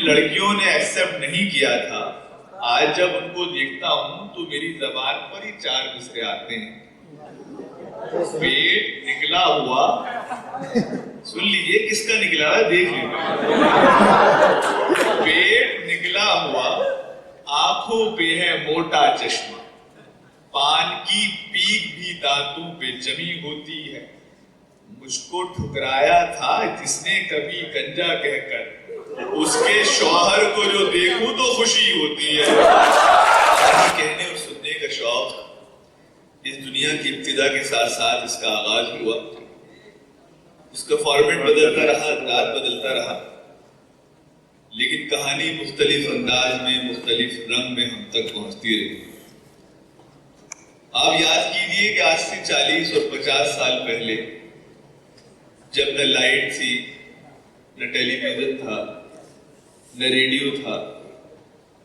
لڑکیوں نے ایکسپٹ نہیں کیا تھا، آج جب ان کو دیکھتا ہوں تو میری زبان پر ہی 4 مصرے آتے ہیں. پیٹ نکلا ہوا، سن لیجیے کس کا نکلا ہے دیکھ لیجیے. پیٹ نکلا ہوا، آنکھوں پہ ہے موٹا چشمہ، پان کی پیک بھی دانتوں پہ جمی ہوتی ہے. مجھ کو ٹھکرایا تھا جس نے کبھی گنجا کہہ کر، اس کے شوہر کو جو دیکھوں تو خوشی ہوتی ہے. کہنے اور سننے کا شوق اس دنیا کی ابتدا کے ساتھ ساتھ اس کا آغاز ہوا. اس کا فارمیٹ بدلتا رہا، انداز بدلتا رہا، لیکن کہانی مختلف انداز میں، مختلف رنگ میں ہم تک پہنچتی رہی. آپ یاد کیجئے کہ آج سے 40 اور 50 سال پہلے جب نہ لائٹ تھی، نہ ٹیلی ویژن تھا، نہ ریڈیو تھا،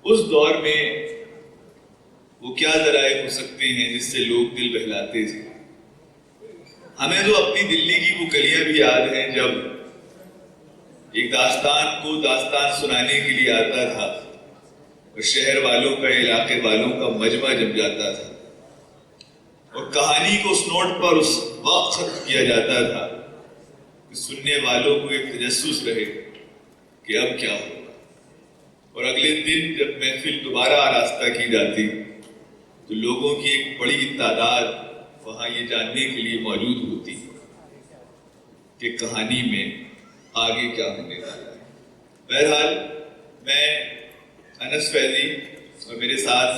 اس دور میں وہ کیا ذرائع ہو سکتے ہیں جس سے لوگ دل بہلاتے تھے. ہمیں تو اپنی دلی کی وہ گلیاں بھی یاد ہیں جب ایک داستان کو داستان سنانے کے لیے آتا تھا اور شہر والوں کا، علاقے والوں کا مجمع جم جاتا تھا اور کہانی کو اس نوٹ پر اس وقت ختم کیا جاتا تھا کہ سننے والوں کو ایک تجسس رہے کہ اب کیا ہوگا. اور اگلے دن جب محفل دوبارہ آراستہ کی جاتی تو لوگوں کی ایک بڑی تعداد وہاں یہ جاننے کے لیے موجود ہوتی کہ کہانی میں آگے کیا ہونے والا ہے. بہرحال میں انس فیضی اور میرے ساتھ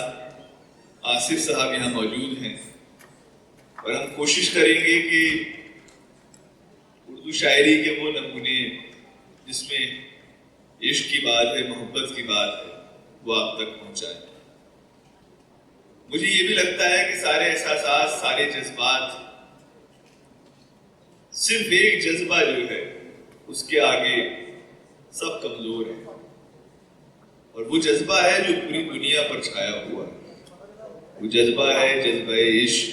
آصف صاحب یہاں موجود ہیں اور ہم کوشش کریں گے کہ اردو شاعری کے وہ نمونے جس میں عشق کی بات ہے، محبت کی بات ہے، وہ آپ تک پہنچائیں. مجھے یہ بھی لگتا ہے کہ سارے احساسات، سارے جذبات، صرف ایک جذبہ جو ہے اس کے آگے سب کمزور ہیں، اور وہ جذبہ ہے جو پوری دنیا پر چھایا ہوا ہے. وہ جذبہ ہے جذبہ عشق.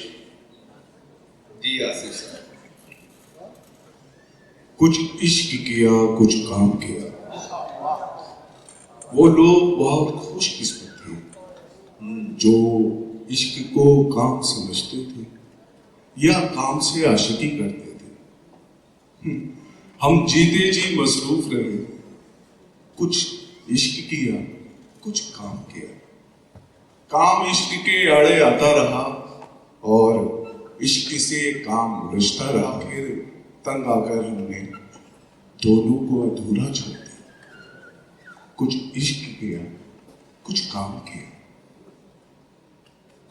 جی آصف صاحب. کچھ عشق کیا، کچھ کام کیا. وہ لوگ بہت خوش قسمت تھے جو عشق کو کام سمجھتے تھے یا کام سے عاشقی کرتے تھے. ہم جیتے جی مصروف رہے، کچھ عشق کیا، کچھ کام کیا. کام عشق کے آڑے آتا رہا اور عشق سے کام رشتہ رہا. پھر تنگ آ کر ہم نے دونوں کو ادھورا چھوڑ دیا. کچھ عشق کیا، کچھ کام کیا.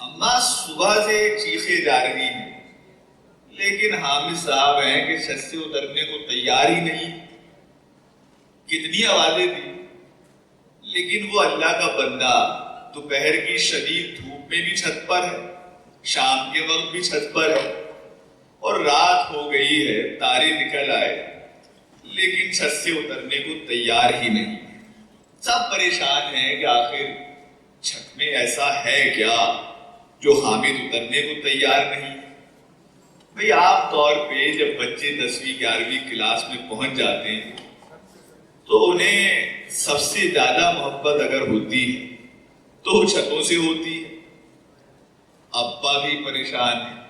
اماں صبح سے چیخے جا رہی ہیں لیکن حامد صاحب ہیں کہ چھت سے اترنے کو تیار ہی نہیں. کتنی آوازیں دی لیکن وہ اللہ کا بندہ دوپہر کی شدید دھوپ میں بھی چھت پر ہے، شام کے وقت بھی چھت پر ہے، اور رات ہو گئی ہے، تارے نکل آئے لیکن چھت سے اترنے کو تیار ہی نہیں. سب پریشان ہیں کہ آخر چھت میں ایسا ہے کیا جو حامد اترنے کو تیار نہیں. بھئی عام طور پہ جب بچے 10ویں 11ویں کلاس میں پہنچ جاتے ہیں تو انہیں سب سے زیادہ محبت اگر ہوتی ہے تو وہ چھتوں سے ہوتی ہے. ابا بھی پریشان ہیں،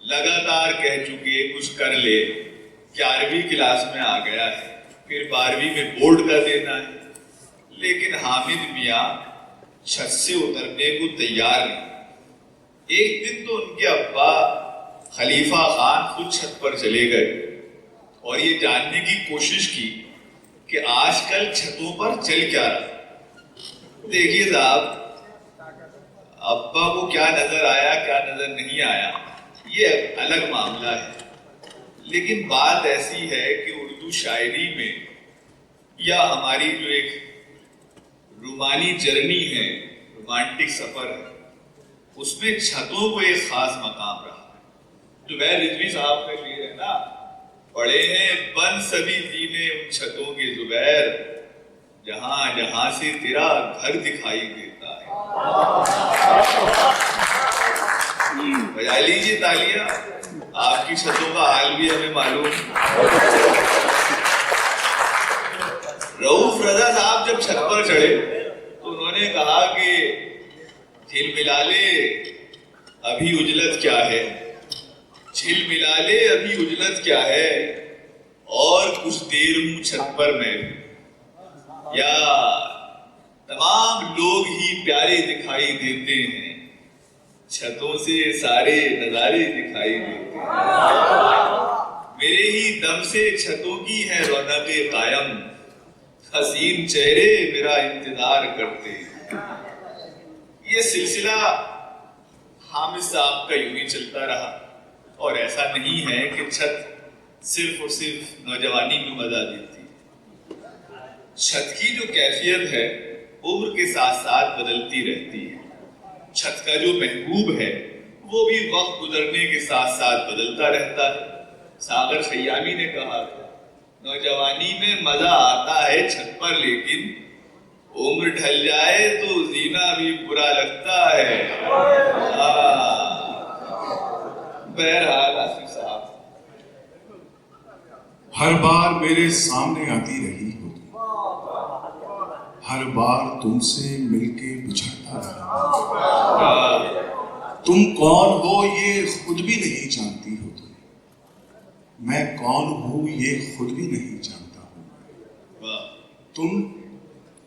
لگاتار کہہ چکے کچھ کر لے، 11ویں کلاس میں آ گیا ہے، پھر 12ویں میں بورڈ کا دینا ہے، لیکن حامد میاں چھت سے اترنے کو تیار نہیں. ایک دن تو ان کے ابا خلیفہ خان خود چھت پر چلے گئے اور یہ جاننے کی کوشش کی کہ آج کل چھتوں پر چل کیا رہا. دیکھیے صاحب، ابا کو کیا نظر آیا کیا نظر نہیں آیا یہ الگ معاملہ ہے، لیکن بات ایسی ہے کہ اردو شاعری میں یا ہماری جو ایک رومانی جرنی ہے، رومانٹک سفر ہے، اس میں چھتوں کو ایک خاص مقام رہا. زبیر رضوی صاحب کا شعر ہے نا، پڑے ہیں بن سبھی زینے ان چھتوں کے زبیر، جہاں جہاں سے تیرا گھر دکھائی دیتا ہے. بجا لیجیے تالیاں، آپ کی چھتوں کا حال بھی ہمیں معلوم. رؤوف رضا صاحب جب چھت پر چڑھے تو انہوں نے کہا کہ جھل ملا لے ابھی اجلت کیا ہے، جھل ملا لے ابھی اجلت کیا ہے، اور کچھ دیر ہوں چھت پر میں، یا تمام لوگ ہی پیارے دکھائی دیتے ہیں، چھتوں سے سارے نظارے دکھائی دیتے ہیں، میرے ہی دم سے چھتوں کی ہے رونق قائم، حسین چہرے میرا انتظار کرتے ہیں۔ یہ سلسلہ حامد صاحب کا یوں ہی چلتا رہا، اور ایسا نہیں ہے کہ چھت صرف اور صرف نوجوانی میں مزہ دیتی، چھت کی جو کیفیت ہے عمر کے ساتھ ساتھ بدلتی رہتی ہے، چھت کا جو محبوب ہے وہ بھی وقت گزرنے کے ساتھ ساتھ بدلتا رہتا ہے۔ ساغر خیامی نے کہا تھا نوجوانی میں مزہ آتا ہے چھت پر، لیکن عمر ڈھل جائے تو زینا بھی برا لگتا ہے۔ بہرحال آصف صاحب، ہر بار میرے سامنے آتی رہی ہو تم، ہر بار تم سے مل کے بچھڑتا رہا، تم کون ہو یہ خود بھی نہیں جانتی ہو تم، میں کون ہوں یہ خود بھی نہیں جانتا ہوں،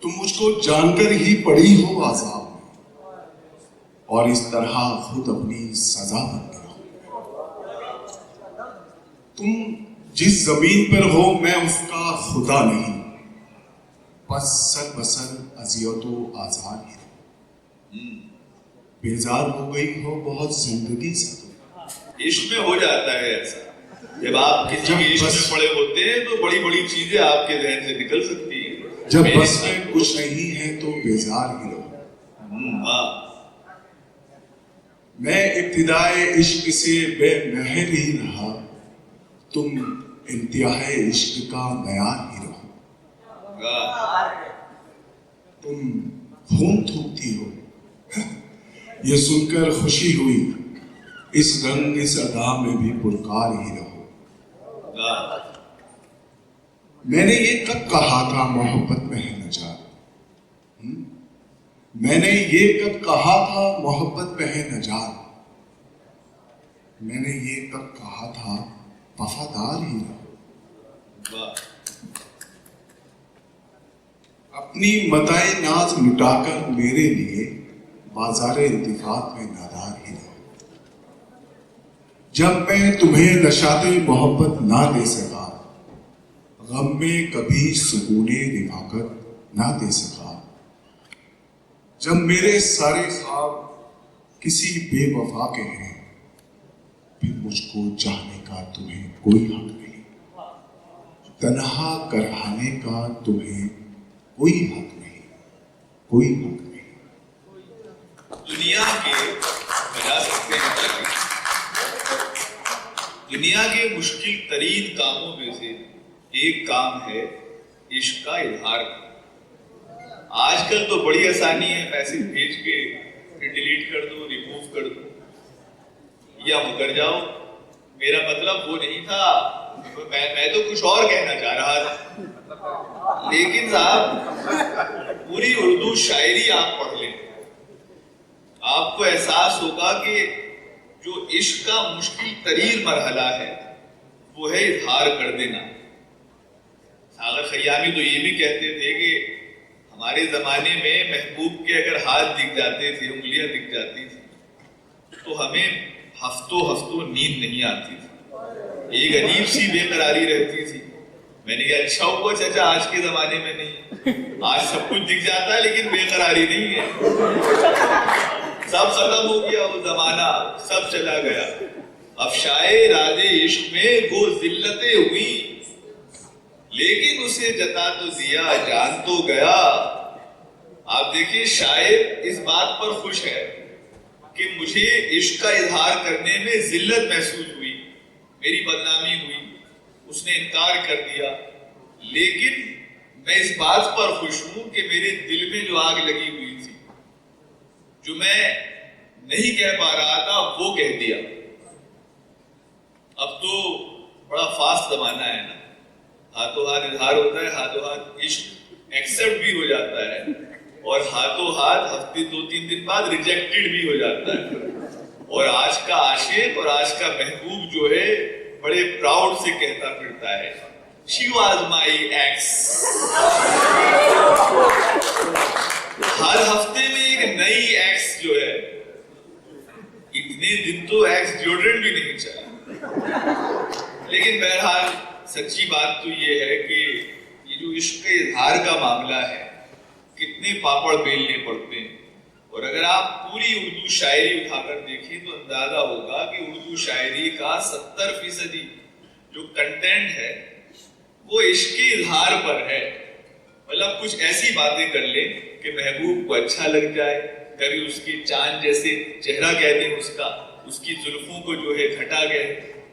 تم مجھ کو جان کر ہی پڑی ہو عذاب میں، اور اس طرح خود اپنی سزا بن گیا ہو، تم جس زمین پر ہو میں اس کا خدا نہیں، بس سر بسر اذیت و آزار ہی رہو، بیزار ہو گئی ہو بہت زندگی سے تم۔ عشق میں ہو جاتا ہے ایسا، جب آپ کسی کے عشق میں پڑے ہوتے ہیں تو بڑی بڑی چیزیں آپ کے ذہن سے نکل سکتی ہیں۔ جب بس میں کچھ نہیں ہے تو بیزار ہی رہو، میں ابتدائے عشق سے بے مہر ہی رہا، تم انتہائی عشق کا معیار ہی رہو، تم خون تھوکتی ہو یہ سن کر خوشی ہوئی، اس رنگ اس ادا میں بھی پرکار ہی رہو، میں نے یہ کب کہا تھا محبت میں ہے نجات، میں نے یہ کب کہا تھا محبت میں ہے نجات، میں نے یہ کب کہا تھا وفادار ہی رہو، اپنی متاع ناز لٹا کر میرے لیے بازار التفات میں نادار ہی رہو، جب میں تمہیں نشاط محبت نہ دے سکا، غم میں کبھی سکون رفاقت نہ دے سکا، جب میرے سارے خواب کسی بے وفا کے ہیں، پھر مجھ کو چاہنے کا تمہیں کوئی حق نہیں، تنہا کرہانے کا تمہیں کوئی حق نہیں، کوئی حق نہیں۔ دنیا کے بجا سکتے ہیں دنیا کے مشکل ترین کاموں میں سے ایک کام ہے عشق کا اظہار کرنا۔ آج کل تو بڑی آسانی ہے، میسج بھیج کے ڈیلیٹ کر دو، ریموو کر دو یا مکر جاؤ، میرا مطلب وہ نہیں تھا، میں تو کچھ اور کہنا چاہ رہا تھا، لیکن صاحب پوری اردو شاعری آپ پڑھ لیں، آپ کو احساس ہوگا کہ جو عشق کا مشکل ترین مرحلہ ہے وہ ہے اظہار کر دینا۔ ساغر خیامی تو یہ بھی کہتے تھے کہ ہمارے زمانے میں محبوب کے اگر ہاتھ دکھ جاتے تھے، انگلیاں دکھ جاتی تھی تو ہمیں ہفتوں نیند نہیں آتی تھی، ایک عجیب سی بے قراری رہتی تھی۔ میں نے کہا اچھا ہوا چچا آج کے زمانے میں نہیں، آج سب کچھ دکھ جاتا ہے لیکن بے قراری نہیں ہے، سب ختم ہو گیا وہ زمانہ، سب چلا گیا۔ افشائے راز عشق میں وہ ذلتیں ہوئی، لیکن اسے جتا تو دیا جان تو گیا۔ آپ دیکھیے شاعر اس بات پر خوش ہے کہ مجھے عشق کا اظہار کرنے میں ذلت محسوس ہوئی، میری بدنامی ہوئی، اس نے انکار کر دیا، لیکن میں اس بات پر خوش ہوں کہ میرے دل میں جو آگ لگی ہوئی تھی، جو میں نہیں کہہ پا رہا تھا وہ کہہ دیا۔ اب تو بڑا فاسٹ زمانہ ہے نا، ہاتھوں ہاتھ اظہار ہوتا ہے، ہاتھوں ہاتھ عشق ایکسپٹ بھی ہو جاتا ہے اور ہاتھوں ہاتھ ہفتے 2-3 دن بعد ریجیکٹڈ بھی ہو جاتا ہے. اور آج کا عاشق اور آج کا محبوب جو ہے بڑے پراؤڈ سے کہتا پھرتا ہے She was my ex. ہر ہفتے میں ایک نئی ایکس جو ہے. اتنے دن تو ایکس ڈیوڈرنٹ بھی نہیں چلا. لیکن بہرحال سچی بات تو یہ ہے کہ یہ جو عشق کے اظہار کا معاملہ ہے کتنے پاپڑ بیلنے پڑتے ہیں. اور اگر آپ پوری اردو شاعری اٹھا کر دیکھیں تو اندازہ ہوگا کہ اردو شاعری کا 70% جو کنٹینٹ ہے وہ عشق کے اظہار پر ہے. مطلب کچھ ایسی باتیں کر لیں کہ محبوب کو اچھا لگ جائے, کبھی اس کے چاند جیسے چہرہ کہہ دیں اس کی زلفوں کو جو ہے گھٹا گئے,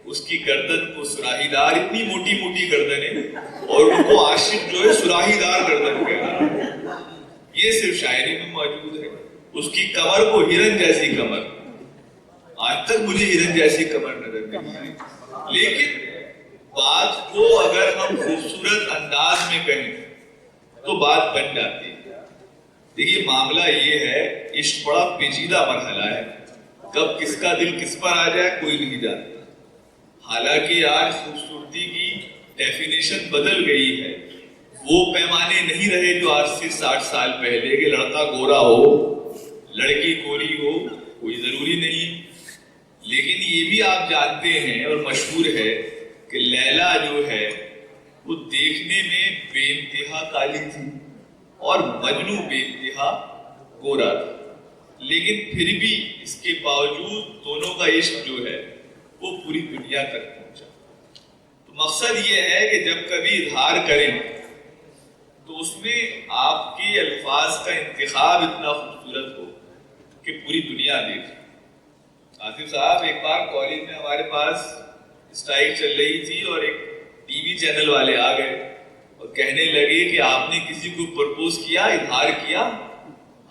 اس کی گردن کو سراہی دار, اتنی موٹی موٹی گردنیں اور ان کو عاشق جو ہے سراہی دار گردن کہہ رہا. یہ صرف شاعری میں موجود ہے. اس کی کمر کو ہرن جیسی کمر, آج تک مجھے ہرن جیسی کمر نظر نہیں آئی. لیکن بات کو اگر ہم خوبصورت انداز میں کہیں تو بات بن جاتی ہے. دیکھیے معاملہ یہ ہے, عشق بڑا پیچیدہ مرحلہ ہے. کب کس کا دل کس پر آ جائے کوئی نہیں جانتا. حالانکہ آج خوبصورتی کی ڈیفینیشن بدل گئی ہے. وہ پیمانے نہیں رہے جو آج سے 60 سال پہلے کہ لڑکا گورا ہو لڑکی گوری ہو کوئی ضروری نہیں. لیکن یہ بھی آپ جانتے ہیں اور مشہور ہے کہ لیلا جو ہے وہ دیکھنے میں بے انتہا کالی تھی اور مجنو بے انتہا گورا تھا. لیکن پھر بھی اس کے باوجود دونوں کا عشق جو ہے وہ پوری دنیا تک پہنچا. تو مقصد یہ ہے کہ جب کبھی اظہار کریں تو اس میں آپ کے الفاظ کا انتخاب اتنا خوبصورت ہو کہ پوری دنیا دیکھے. آصف صاحب ایک بار کالج میں ہمارے پاس اسٹرائک چل رہی تھی اور ایک ٹی وی چینل والے آ گئے اور کہنے لگے کہ آپ نے کسی کو پرپوز کیا, اظہار کیا.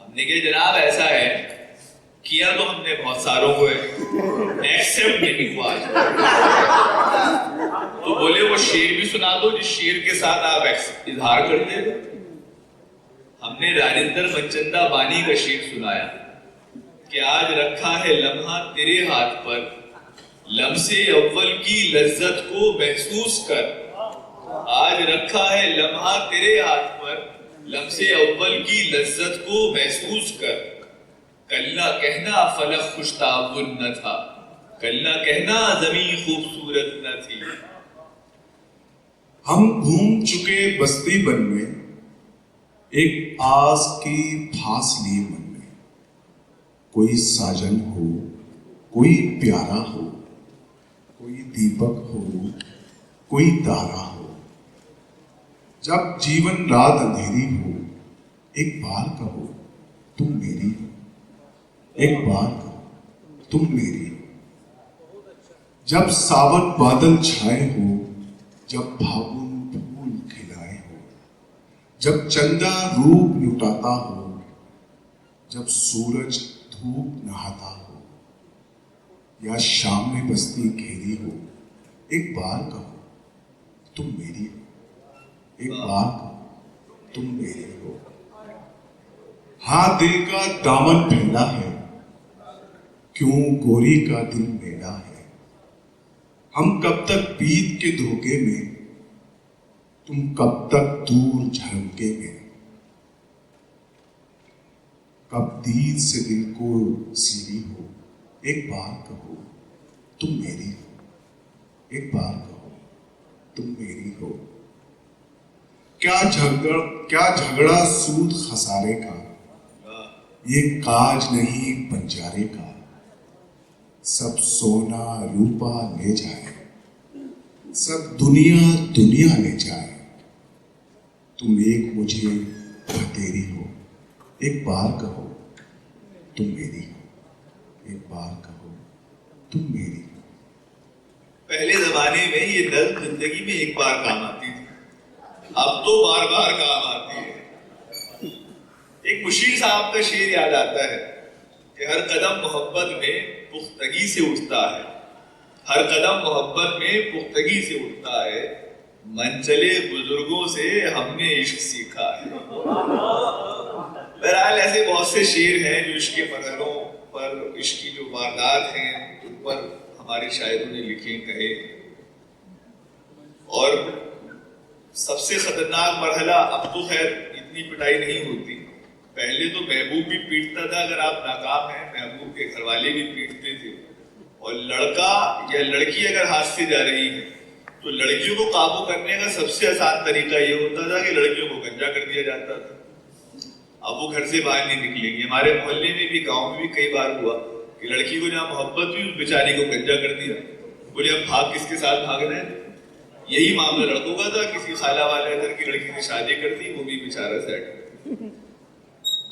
ہم نے کہا جناب ایسا ہے, کیا تو ہم نے بہت ساروں کو ہے, ایکسپٹ نہیں ہوا. تو بولے وہ شعر بھی سنا دو جس شعر کے ساتھ آپ اظہار کرتے ہو. ہم نے راجندر منچندا بانی کا شعر سنایا کہ آج رکھا ہے لمحہ تیرے ہاتھ پر, لمس اول کی لذت کو محسوس کر. آج رکھا ہے لمحہ تیرے ہاتھ پر, لمس اول کی لذت کو محسوس کر. کل نہ کہنا فلک خوش تعاون نہ تھا, کل نہ کہنا زمین خوبصورت نہ تھی. ہم گھوم چکے بستی بن میں, ایک آس کی پھانس لی من میں. کوئی ساجن ہو, کوئی پیارا ہو, کوئی دیپک ہو, کوئی تارا ہو. جب جیون رات اندھیری ہو, ایک بار کہو تم میری ہو, ایک بار کہو تم میری ہو. جب ساون بادل چھائے ہو, جب بھاون پھول کھلائے ہو, جب چندا روپ لٹاتا ہو, جب سورج دھوپ نہاتا ہو, یا شام میں بستی گھیری ہو, ایک بار کہو تم میری ہو, ایک بار کہو تم میری ہو. ہاں دل کا دامن پھیلا ہے, کیوں گوری کا دل میرا ہے. ہم کب تک بیت کے دھوکے میں, تم کب تک دور جھنکے میں. کب دید سے دل کو سیری ہو, ایک بار کہو تم میری ہو, ایک بار کہو تم میری ہو. کیا جھگڑا سود خسارے کا, یہ کاج نہیں بنجارے کا. سب سونا روپا لے جائے, سب دنیا لے جائے. تم ایک مجھے تیری ہو, ایک بار کہو تم میری ہو, ایک بار کہو تم میری ہو. پہلے زمانے میں یہ نظم زندگی میں ایک بار کام آتی تھی, اب تو بار بار کام آتی ہے. ایک مشیر صاحب کا شعر یاد آتا ہے کہ ہر قدم محبت میں پختگی سے اٹھتا ہے, ہر قدم محبت میں پختگی سے اٹھتا ہے. منچلے بزرگوں سے ہم نے عشق سیکھا ہے. ایسے بہت سے شعر ہیں جو عشق کے مرحلوں پر، عشق کی جو واردات ہیں ان پر ہمارے شاعروں نے لکھے کہے. اور سب سے خطرناک مرحلہ، اب تو خیر اتنی پٹائی نہیں ہوتی، پہلے تو محبوب بھی پیٹتا تھا اگر آپ ناکام ہیں، محبوب کے گھر والے بھی پیٹتے تھے. اور لڑکا یا لڑکی اگر ہاتھ سے جا رہی ہے تو لڑکیوں کو قابو کرنے کا سب سے آسان طریقہ یہ ہوتا تھا کہ لڑکیوں کو گنجا کر دیا جاتا تھا. اب وہ گھر سے باہر نہیں نکلیں گی. ہمارے محلے میں بھی، گاؤں میں بھی کئی بار ہوا کہ لڑکی کو جہاں محبت ہوئی اس بیچاری کو گنجا کر دیا. بولے اب بھاگ کس کے ساتھ بھاگنا ہے. یہی معاملہ لڑکوں کا تھا، کسی خالہ والے ادھر کی لڑکی سے شادی کر دی، وہ بھی بیچارہ سیٹ.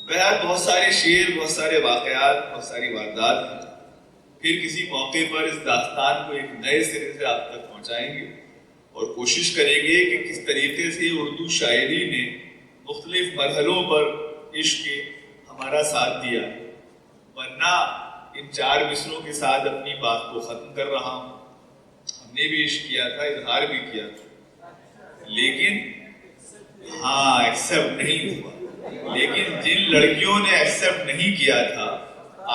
بہرحال بہت سارے شعر، بہت سارے واقعات، بہت ساری واردات ہیں. پھر کسی موقع پر اس داستان کو ایک نئے سرے سے آپ تک پہنچائیں گے اور کوشش کریں گے کہ کس طریقے سے اردو شاعری نے مختلف مرحلوں پر عشق کے ہمارا ساتھ دیا. ورنہ ان 4 مصروں کے ساتھ اپنی بات کو ختم کر رہا ہوں. ہم نے بھی عشق کیا تھا، اظہار بھی کیا تھا، لیکن ایکسپٹ نہیں ہوا. لیکن جن لڑکیوں نے ایکسپٹ نہیں کیا تھا،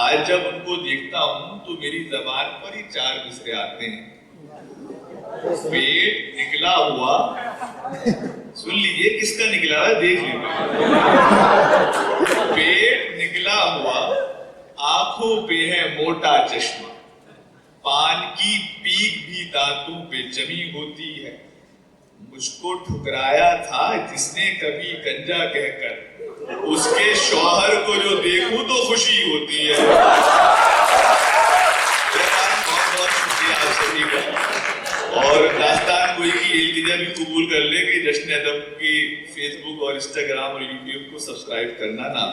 آج جب ان کو دیکھتا ہوں تو میری زبان پر ہی 4 مصرے آتے ہیں. پیٹ نکلا ہوا، سن لیجیے کس کا نکلا ہے، دیکھ لیجیے. پیٹ نکلا ہوا، آنکھوں پہ ہے موٹا چشمہ، پان کی پیک بھی دانتوں پہ جمی ہوتی ہے. مجھ کو ٹھکرایا تھا جس نے کبھی گنجا کہہ کر، اس کے شوہر کو جو دیکھوں تو خوشی ہوتی ہے. بہت بہت شکریہ آپ سبھی کا. اور داستان گوئی کی التجا بھی قبول کر لے کہ جشن ادب کی فیس بک اور انسٹاگرام اور یوٹیوب کو سبسکرائب کرنا نہ